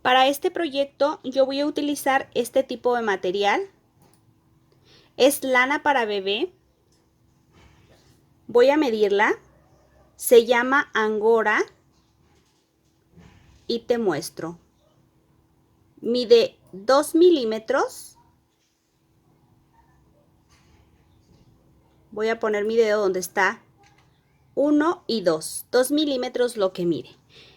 Para este proyecto yo voy a utilizar este tipo de material. Es lana para bebé. Voy a medirla. Se llama Angora. Y te muestro. Mide 2 milímetros. Voy a poner mi dedo donde está 1 y 2. 2 milímetros lo que mide.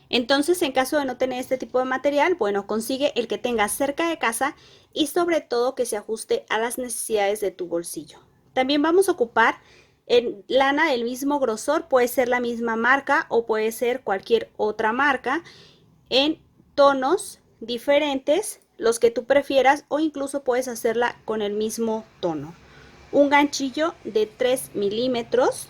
Entonces, en caso de no tener este tipo de material, bueno, consigue el que tengas cerca de casa y sobre todo que se ajuste a las necesidades de tu bolsillo. También vamos a ocupar en lana del mismo grosor, puede ser la misma marca o puede ser cualquier otra marca, en tonos diferentes, los que tú prefieras, o incluso puedes hacerla con el mismo tono. Un ganchillo de 3 milímetros.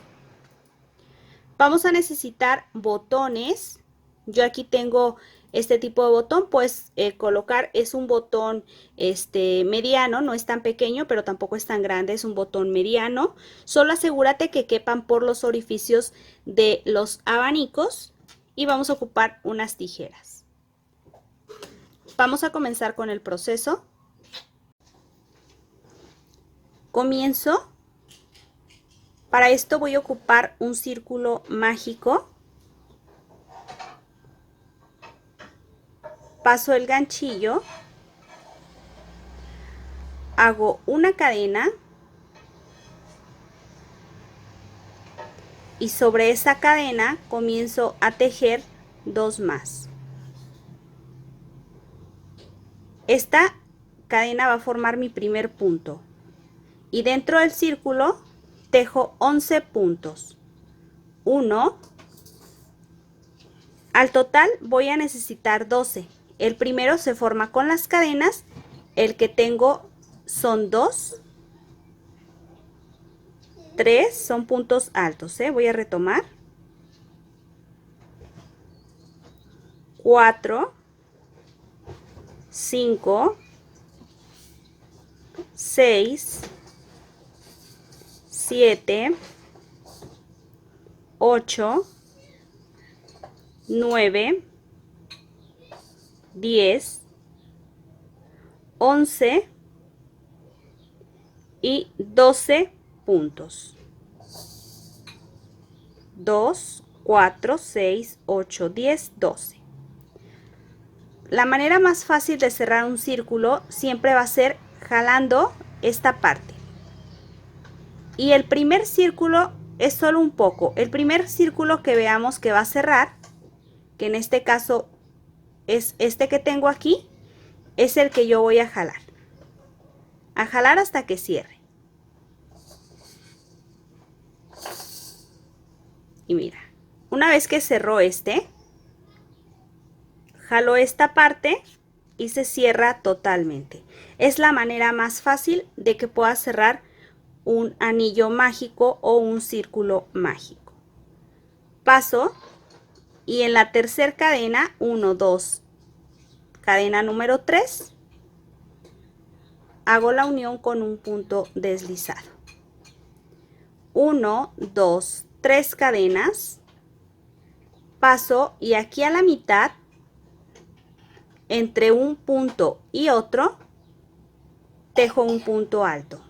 Vamos a necesitar botones. Yo aquí tengo este tipo de botón, pues colocar, es un botón mediano, no es tan pequeño, pero tampoco es tan grande, es un botón mediano. Solo asegúrate que quepan por los orificios de los abanicos y vamos a ocupar unas tijeras. Vamos a comenzar con el proceso. Comienzo. Para esto voy a ocupar un círculo mágico. Paso el ganchillo. Hago una cadena. Y sobre esa cadena comienzo a tejer 2 más. Esta cadena va a formar mi primer punto. Y dentro del círculo tejo 11 puntos. 1. Al total voy a necesitar 12. El primero se forma con las cadenas. El que tengo son 2. 3 son puntos altos. Voy a retomar. 4. 5. 6. 7. 8. 9. 10. 11 y 12 puntos. 2, 4, 6, 8, 10, 12. La manera más fácil de cerrar un círculo siempre va a ser jalando esta parte. Y el primer círculo es solo un poco. El primer círculo que veamos que va a cerrar, que en este caso es este que tengo aquí, es el que yo voy a jalar. A jalar hasta que cierre. Y mira, una vez que cerró jalo esta parte y se cierra totalmente. Es la manera más fácil de que puedas cerrar un anillo mágico o un círculo mágico. Paso y en la tercera cadena, 1, 2, cadena número 3, hago la unión con un punto deslizado. 1, 2, 3 cadenas, paso y aquí a la mitad, entre un punto y otro, tejo un punto alto.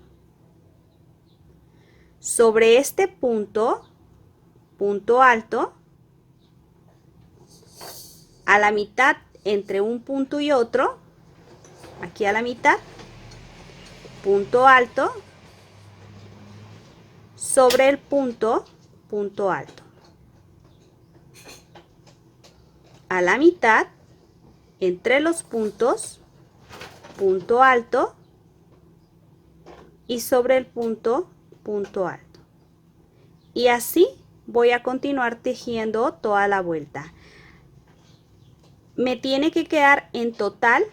Sobre este punto alto, a la mitad entre un punto y otro, aquí a la mitad, punto alto, sobre el punto alto. A la mitad, entre los puntos, punto alto, y sobre el punto alto. Y así voy a continuar tejiendo toda la vuelta. Me tiene que quedar en total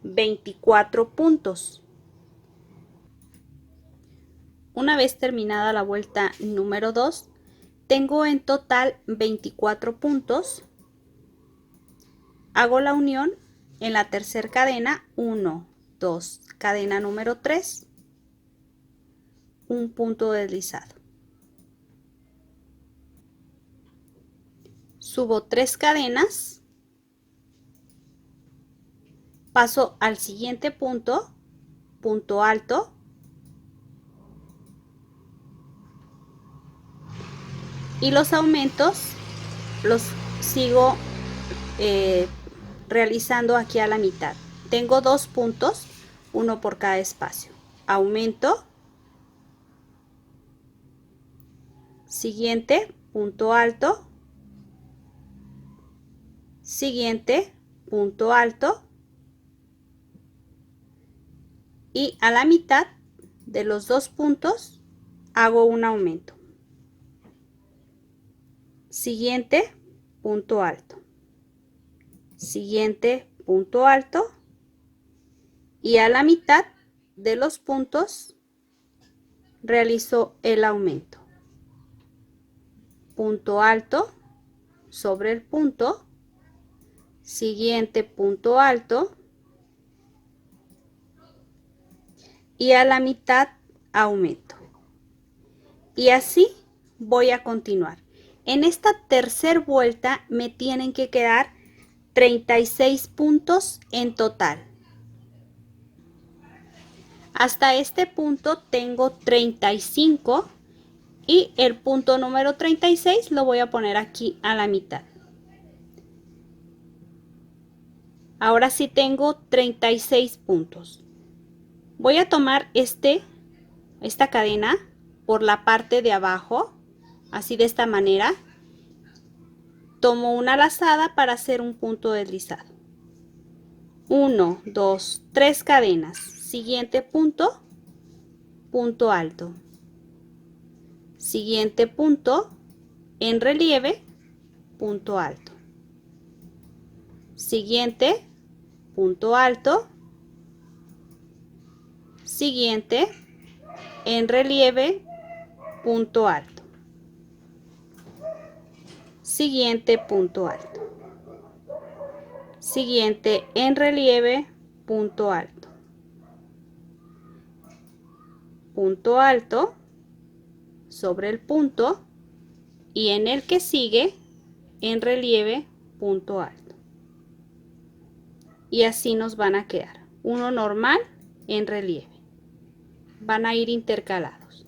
24 puntos. Una vez terminada la vuelta número 2, tengo en total 24 puntos. Hago la unión en la tercera cadena, 1, 2, cadena número 3, un punto deslizado. Subo 3 cadenas paso al siguiente punto, punto alto, y los aumentos los sigo realizando aquí a la mitad. Tengo 2 puntos, uno por cada espacio. Aumento, siguiente, punto alto, siguiente, punto alto, y a la mitad de los 2 puntos hago un aumento. Siguiente, punto alto, siguiente, punto alto, y a la mitad de los puntos realizo el aumento. Punto alto sobre el punto, siguiente punto alto, y a la mitad aumento. Y así voy a continuar. En esta tercera vuelta me tienen que quedar 36 puntos en total. Hasta este punto tengo 35 y el punto número 36 lo voy a poner aquí a la mitad. Ahora sí tengo 36 puntos. Voy a tomar esta cadena por la parte de abajo, así de esta manera. Tomo una lazada para hacer un punto deslizado. 1, 2, 3 cadenas. Siguiente punto, punto alto. Siguiente punto, en relieve, punto alto. Siguiente, punto alto. Siguiente, en relieve, punto alto. Siguiente, punto alto. Siguiente, en relieve, punto alto. Punto alto sobre el punto, y en el que sigue, en relieve, punto alto. Y así nos van a quedar. Uno normal, en relieve. Van a ir intercalados.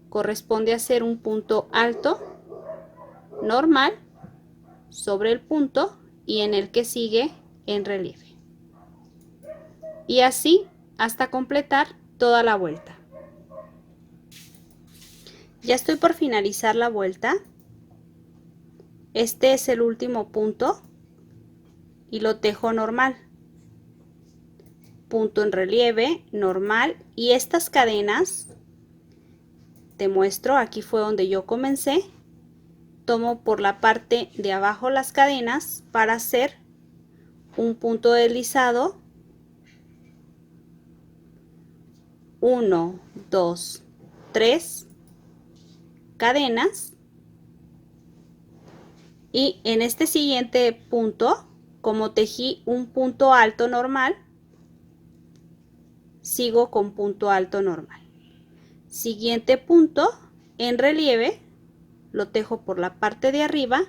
Corresponde hacer un punto alto, normal, sobre el punto, y en el que sigue, en relieve. Y así hasta completar toda la vuelta. Ya estoy por finalizar la vuelta. Este es el último punto y lo tejo normal. Punto en relieve, normal, y estas cadenas, te muestro, aquí fue donde yo comencé. Tomo por la parte de abajo las cadenas para hacer un punto deslizado. 1, 2, 3 cadenas, y en este siguiente punto, como tejí un punto alto normal, sigo con punto alto normal. Siguiente punto, en relieve, lo tejo por la parte de arriba.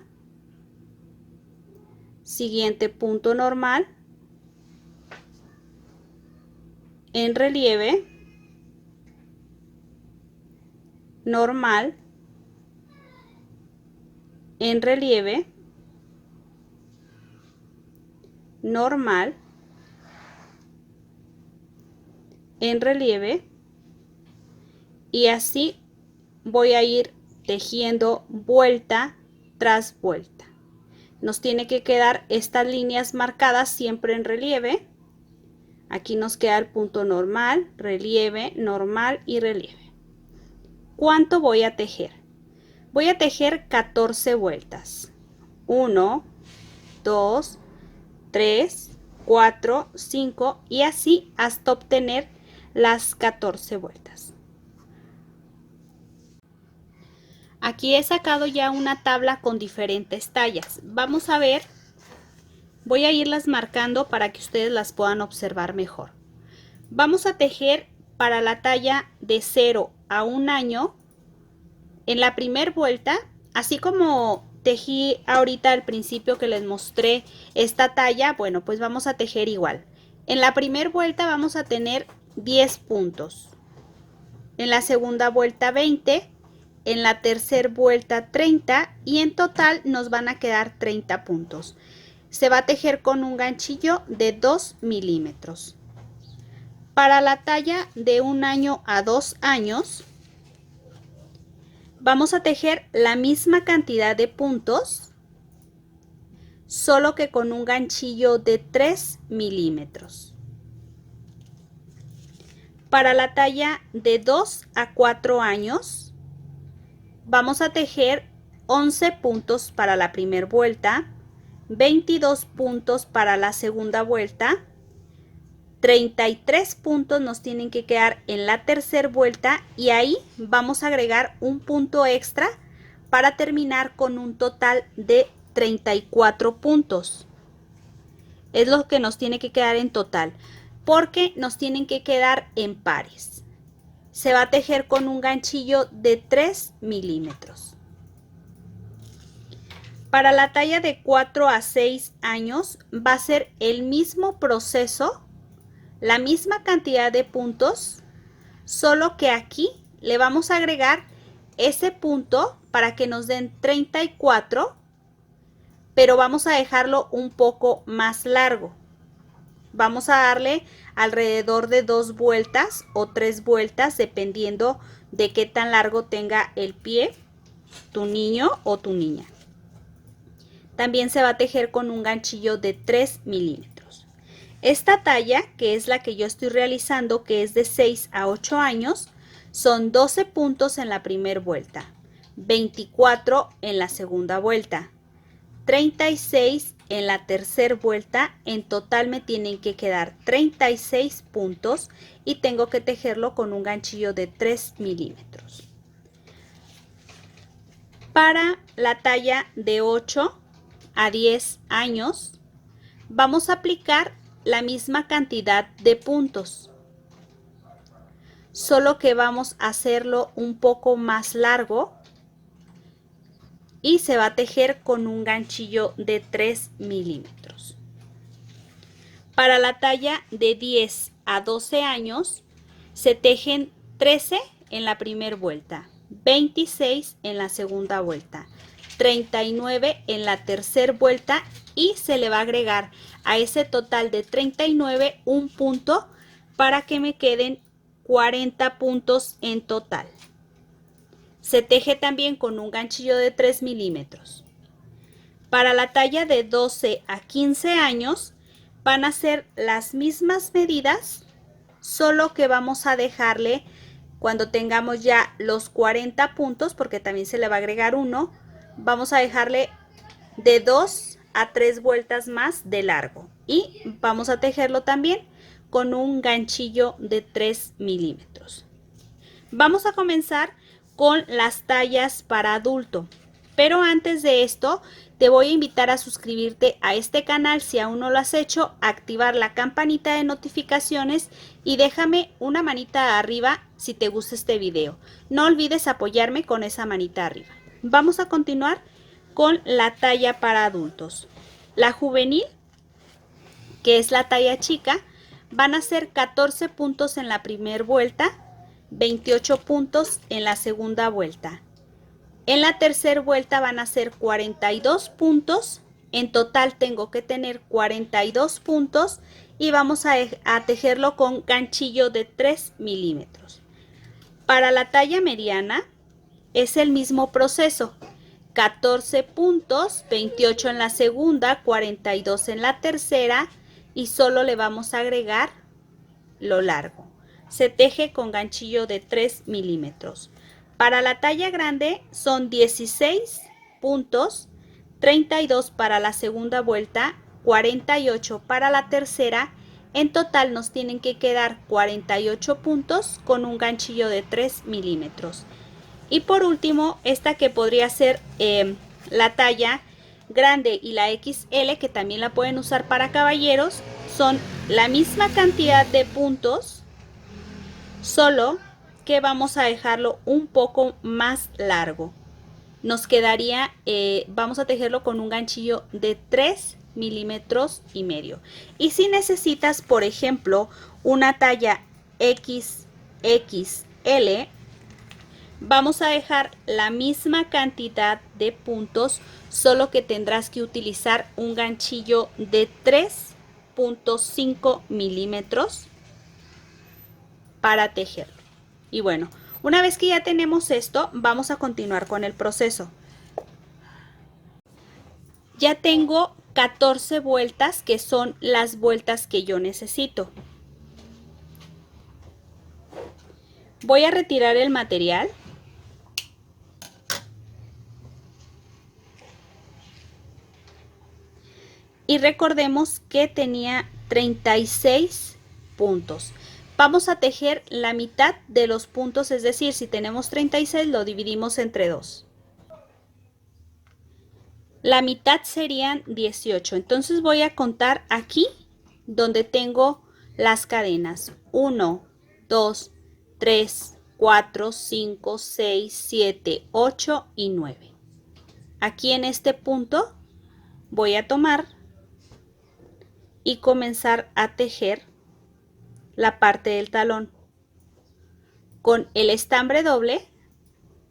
Siguiente punto normal, en relieve, normal, en relieve, normal, en relieve, y así voy a ir tejiendo vuelta tras vuelta. Nos tiene que quedar estas líneas marcadas siempre en relieve. Aquí nos queda el punto normal, relieve, normal y relieve. ¿Cuánto voy a tejer? Voy a tejer 14 vueltas. 1, 2, 3, 4, 5 y así hasta obtener las 14 vueltas. Aquí he sacado ya una tabla con diferentes tallas. Vamos a ver, voy a irlas marcando para que ustedes las puedan observar mejor. Vamos a tejer para la talla de 0 a 1 año. En la primera vuelta, así como tejí ahorita al principio que les mostré esta talla, bueno, pues vamos a tejer igual. En la primera vuelta vamos a tener 10 puntos. En la segunda vuelta 20, en la tercera vuelta 30 y en total nos van a quedar 30 puntos. Se va a tejer con un ganchillo de 2 milímetros. Para la talla de 1 año a 2 años, vamos a tejer la misma cantidad de puntos, solo que con un ganchillo de 3 milímetros. Para la talla de 2 a 4 años, vamos a tejer 11 puntos para la primera vuelta, 22 puntos para la segunda vuelta, 33 puntos nos tienen que quedar en la tercera vuelta y ahí vamos a agregar un punto extra para terminar con un total de 34 puntos. Es lo que nos tiene que quedar en total, porque nos tienen que quedar en pares. Se va a tejer con un ganchillo de 3 milímetros. Para la talla de 4 a 6 años va a ser el mismo proceso, la misma cantidad de puntos, solo que aquí le vamos a agregar ese punto para que nos den 34, pero vamos a dejarlo un poco más largo. Vamos a darle alrededor de 2 vueltas o 3 vueltas, dependiendo de qué tan largo tenga el pie tu niño o tu niña. También se va a tejer con un ganchillo de 3 milímetros. Esta talla, que es la que yo estoy realizando, que es de 6 a 8 años, son 12 puntos en la primera vuelta, 24 en la segunda vuelta, 36 en la tercera vuelta. En total me tienen que quedar 36 puntos y tengo que tejerlo con un ganchillo de 3 milímetros. Para la talla de 8 a 10 años vamos a aplicar la misma cantidad de puntos, solo que vamos a hacerlo un poco más largo y se va a tejer con un ganchillo de 3 milímetros. Para la talla de 10 a 12 años se tejen 13 en la primera vuelta, 26 en la segunda vuelta, 39 en la tercera vuelta y se le va a agregar a ese total de 39 un punto para que me queden 40 puntos en total. Se teje también con un ganchillo de 3 milímetros. Para la talla de 12 a 15 años van a ser las mismas medidas, solo que vamos a dejarle, cuando tengamos ya los 40 puntos, porque también se le va a agregar uno, vamos a dejarle de 2 a 3 vueltas más de largo y vamos a tejerlo también con un ganchillo de 3 milímetros. Vamos a comenzar con las tallas para adulto, pero antes de esto te voy a invitar a suscribirte a este canal si aún no lo has hecho, activar la campanita de notificaciones y déjame una manita arriba si te gusta este video. No olvides apoyarme con esa manita arriba. Vamos a continuar con la talla para adultos. La juvenil, que es la talla chica, van a ser 14 puntos en la primera vuelta, 28 puntos en la segunda vuelta. En la tercera vuelta van a ser 42 puntos. En total tengo que tener 42 puntos y vamos a tejerlo con ganchillo de 3 milímetros. Para la talla mediana es el mismo proceso. 14 puntos, 28 en la segunda, 42 en la tercera y solo le vamos a agregar lo largo. Se teje con ganchillo de 3 milímetros. Para la talla grande son 16 puntos, 32 para la segunda vuelta, 48 para la tercera. En total nos tienen que quedar 48 puntos con un ganchillo de 3 milímetros. Y por último, esta que podría ser la talla grande y la XL, que también la pueden usar para caballeros, son la misma cantidad de puntos, solo que vamos a dejarlo un poco más largo. Nos quedaría, vamos a tejerlo con un ganchillo de 3 milímetros y medio. Y si necesitas, por ejemplo, una talla XXL, vamos a dejar la misma cantidad de puntos, solo que tendrás que utilizar un ganchillo de 3.5 milímetros para tejerlo. Y bueno, una vez que ya tenemos esto, vamos a continuar con el proceso. Ya tengo 14 vueltas, que son las vueltas que yo necesito. Voy a retirar el material. Y recordemos que tenía 36 puntos. Vamos a tejer la mitad de los puntos, es decir, si tenemos 36 lo dividimos entre 2. La mitad serían 18. Entonces voy a contar aquí donde tengo las cadenas. 1, 2, 3, 4, 5, 6, 7, 8 y 9. Aquí en este punto voy a tomar y comenzar a tejer la parte del talón. Con el estambre doble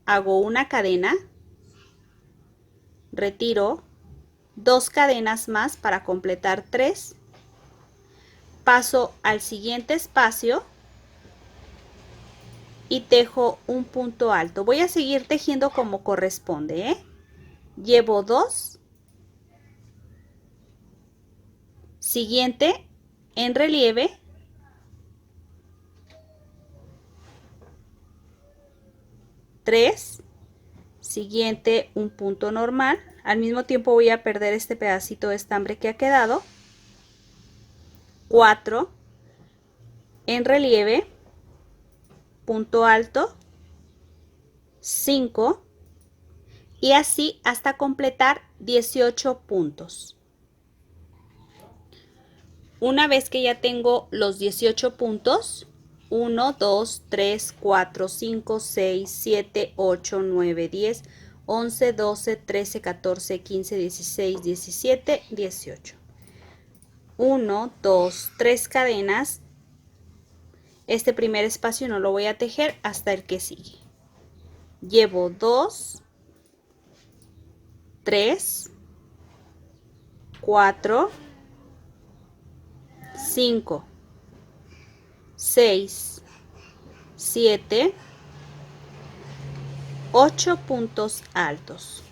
hago una cadena, retiro 2 cadenas más para completar 3, paso al siguiente espacio y tejo un punto alto. Voy a seguir tejiendo como corresponde, ¿eh? Llevo 2, siguiente en relieve, 3, siguiente un punto normal. Al mismo tiempo voy a perder este pedacito de estambre que ha quedado. 4, en relieve, punto alto, 5 y así hasta completar 18 puntos. Una vez que ya tengo los 18 puntos, 1, 2, 3, 4, 5, 6, 7, 8, 9, 10, 11, 12, 13, 14, 15, 16, 17, 18. 1, 2, 3 cadenas. Este primer espacio no lo voy a tejer hasta el que sigue. Llevo 2, 3, 4, 5, 6, 7, 8 puntos altos.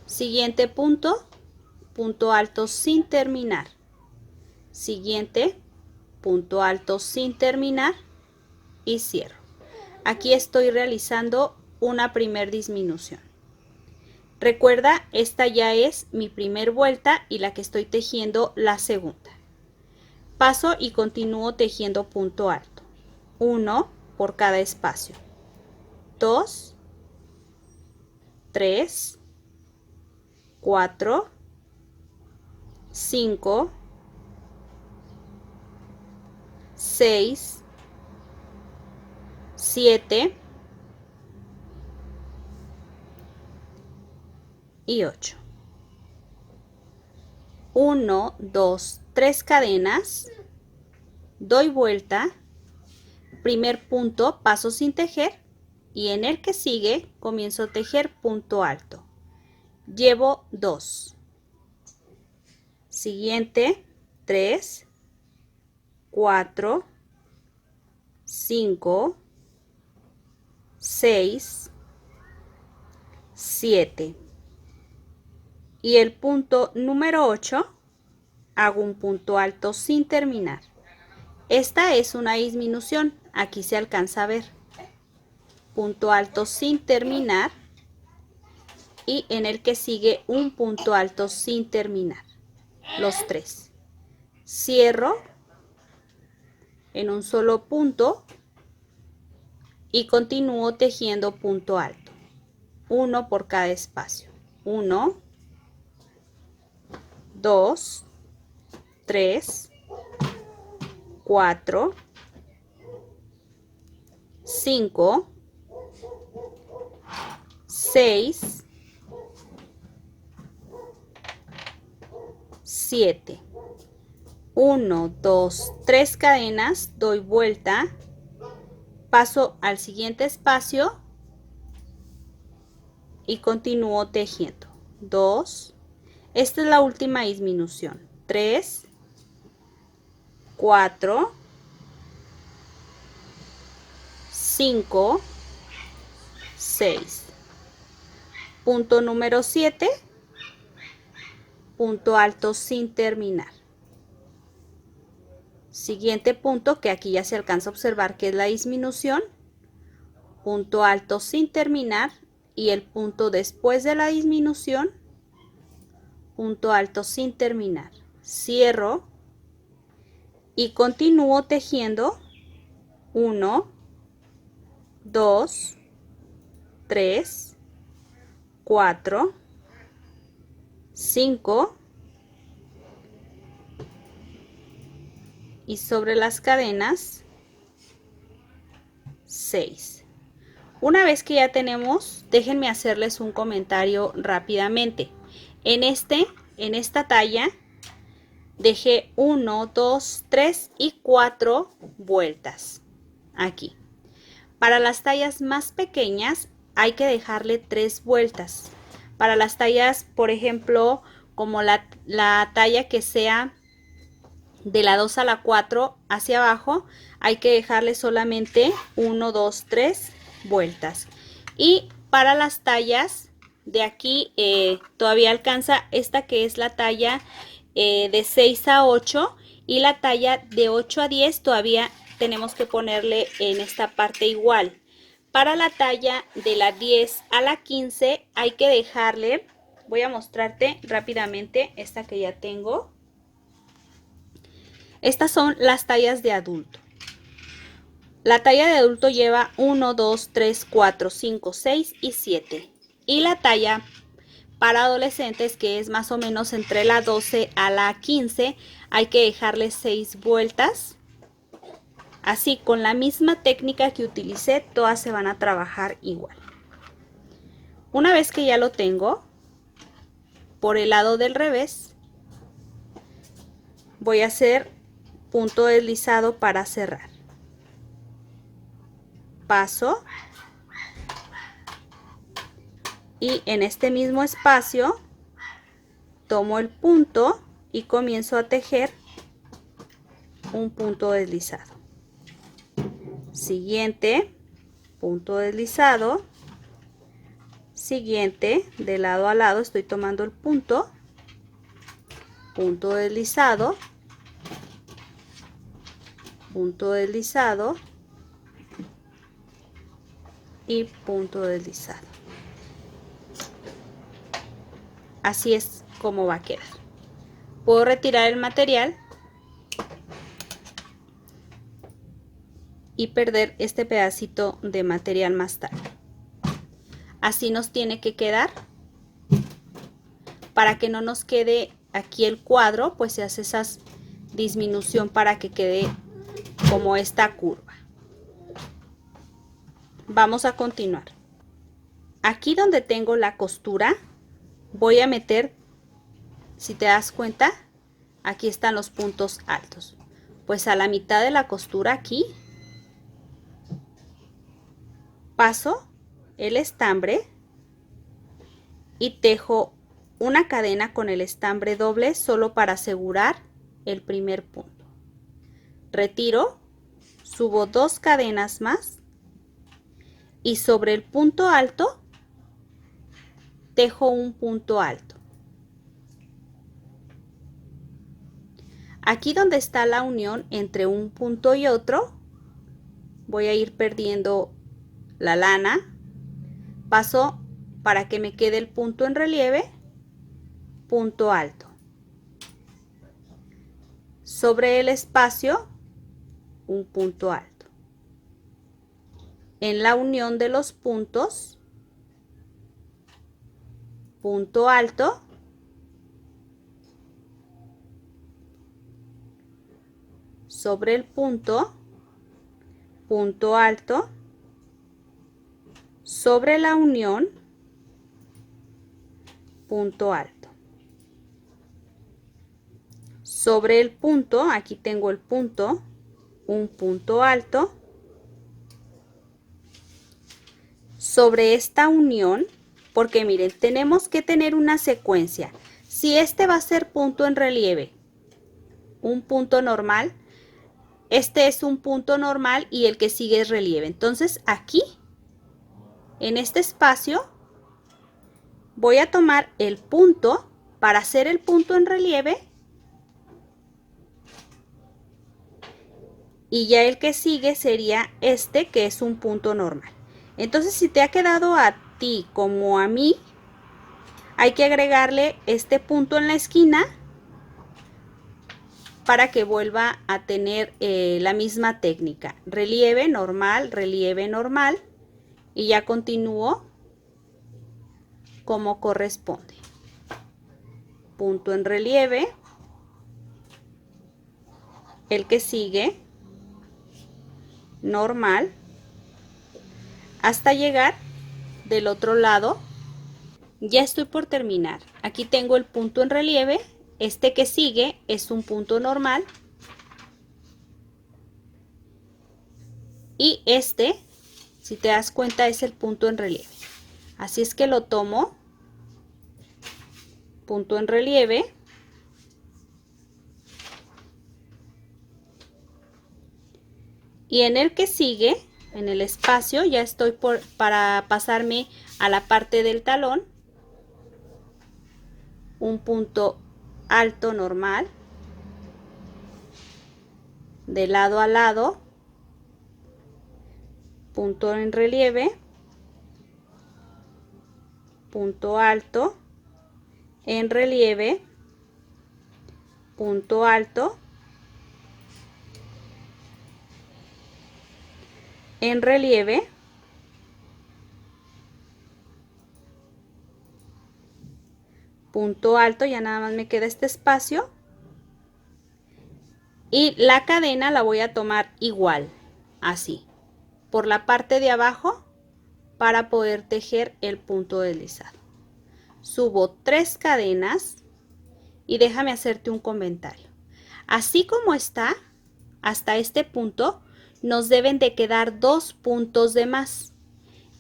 Siguiente punto, punto alto sin terminar. Siguiente, punto alto sin terminar y cierro. Aquí estoy realizando una primer disminución. Recuerda, esta ya es mi primer vuelta y la que estoy tejiendo la segunda. Paso y continúo tejiendo punto alto. 1 por cada espacio. 2, 3, 4, 5, 6, 7 y 8. 1, 2, 3 cadenas, doy vuelta, primer punto, paso sin tejer y en el que sigue comienzo a tejer punto alto. Llevo 2. Siguiente, 3, 4, 5, 6, 7. Y el punto número 8, hago un punto alto sin terminar. Esta es una disminución, aquí se alcanza a ver. Punto alto sin terminar y en el que sigue un punto alto sin terminar. Los 3. Cierro en un solo punto y continúo tejiendo punto alto. 1 por cada espacio. 1, 2, 3, 4, 5, 6, 7. 1, 2, 3 cadenas, doy vuelta, paso al siguiente espacio y continúo tejiendo. 2, esta es la última disminución. 3, 4, 5, 6. Punto número 7, punto alto sin terminar. Siguiente punto, que aquí ya se alcanza a observar que es la disminución, punto alto sin terminar, y el punto después de la disminución, punto alto sin terminar. Cierro y continúo tejiendo 1, 2, 3, 4, 5 y sobre las cadenas 6. Una vez que ya tenemos, déjenme hacerles un comentario rápidamente. En esta talla dejé 1, 2, 3 y 4 vueltas aquí. Para las tallas más pequeñas hay que dejarle 3 vueltas. Para las tallas, por ejemplo, como la talla que sea de la 2 a la 4 hacia abajo, hay que dejarle solamente 1, 2, 3 vueltas. Y para las tallas de aquí todavía alcanza esta que es la talla de 6 a 8, y la talla de 8 a 10 todavía tenemos que ponerle en esta parte igual. Para la talla de la 10 a la 15 hay que dejarle, voy a mostrarte rápidamente esta que ya tengo. Estas son las tallas de adulto. La talla de adulto lleva 1, 2, 3, 4, 5, 6 y 7. Y la talla para adolescentes, que es más o menos entre la 12 a la 15, hay que dejarle 6 vueltas. Así, con la misma técnica que utilicé, todas se van a trabajar igual. Una vez que ya lo tengo, por el lado del revés, voy a hacer punto deslizado para cerrar. Paso y en este mismo espacio tomo el punto y comienzo a tejer un punto deslizado. Siguiente, punto deslizado. Siguiente, de lado a lado estoy tomando el punto, punto deslizado, punto deslizado y punto deslizado. Así es como va a quedar. Puedo retirar el material y perder este pedacito de material más tarde. Así nos tiene que quedar. Para que no nos quede aquí el cuadro, pues se hace esa disminución para que quede como esta curva. Vamos a continuar. Aquí donde tengo la costura, voy a meter, si te das cuenta, aquí están los puntos altos. Pues a la mitad de la costura aquí, paso el estambre y tejo una cadena con el estambre doble solo para asegurar el primer punto. Retiro, subo 2 cadenas más y sobre el punto alto tejo un punto alto. Aquí donde está la unión entre un punto y otro, voy a ir perdiendo la lana, paso para que me quede el punto en relieve, punto alto. Sobre el espacio, un punto alto. En la unión de los puntos, punto alto, sobre el punto, punto alto, sobre la unión, punto alto. Sobre el punto, aquí tengo el punto, un punto alto. Sobre esta unión, porque miren, tenemos que tener una secuencia. Si este va a ser punto en relieve, un punto normal, este es un punto normal y el que sigue es relieve. Entonces aquí, en este espacio, voy a tomar el punto para hacer el punto en relieve y ya el que sigue sería este, que es un punto normal. Entonces, si te ha quedado a ti como a mí, hay que agregarle este punto en la esquina para que vuelva a tener la misma técnica. Relieve normal, y ya continúo como corresponde. Punto en relieve, el que sigue, normal, hasta llegar del otro lado. Ya estoy por terminar. Aquí tengo el punto en relieve, este que sigue es un punto normal y este, si te das cuenta, es el punto en relieve. Así es que lo tomo, punto en relieve, y en el que sigue, en el espacio, ya estoy para pasarme a la parte del talón, un punto alto normal, de lado a lado, punto en relieve, punto alto, en relieve, punto alto, en relieve, punto alto, ya nada más me queda este espacio, y la cadena la voy a tomar igual, así, por la parte de abajo para poder tejer el punto deslizado. Subo 3 cadenas y déjame hacerte un comentario. Así como está, hasta este punto, nos deben de quedar 2 puntos de más.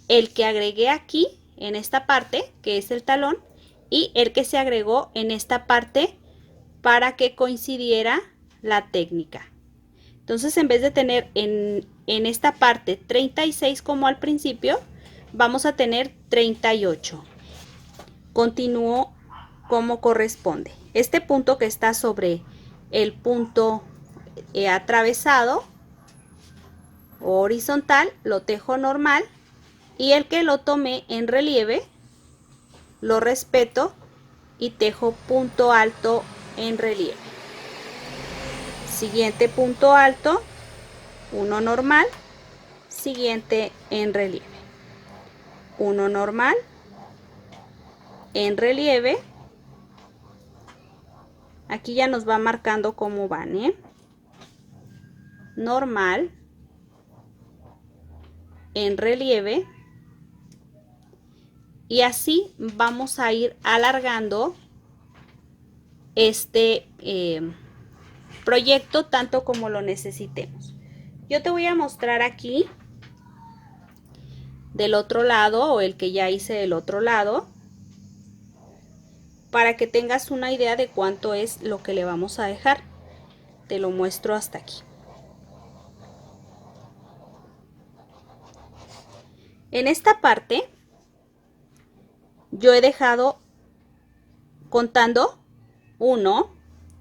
El que agregué aquí, en esta parte, que es el talón, y el que se agregó en esta parte para que coincidiera la técnica. Entonces, en vez de tener en esta parte 36 como al principio, vamos a tener 38. Continúo como corresponde. Este punto que está sobre el punto atravesado o horizontal lo tejo normal, y el que lo tomé en relieve lo respeto y tejo punto alto en relieve. Siguiente punto alto, uno normal, siguiente en relieve, uno normal, en relieve. Aquí ya nos va marcando cómo van, normal, en relieve, y así vamos a ir alargando este proyecto tanto como lo necesitemos. Yo te voy a mostrar aquí del otro lado, o el que ya hice del otro lado, para que tengas una idea de cuánto es lo que le vamos a dejar. Te lo muestro hasta aquí. En esta parte yo he dejado contando 1,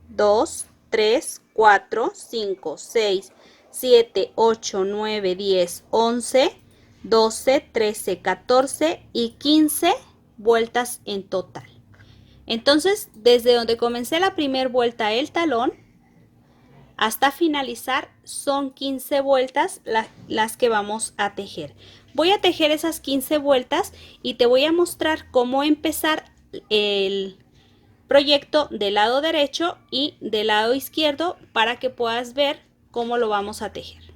2, 3, 4, 5, 6, 7, 8, 9, 10, 11, 12, 13, 14 y 15 vueltas en total. Entonces, desde donde comencé la primera vuelta el talón hasta finalizar son 15 vueltas las que vamos a tejer. Voy a tejer esas 15 vueltas y te voy a mostrar cómo empezar el proyecto del lado derecho y del lado izquierdo para que puedas ver cómo lo vamos a tejer.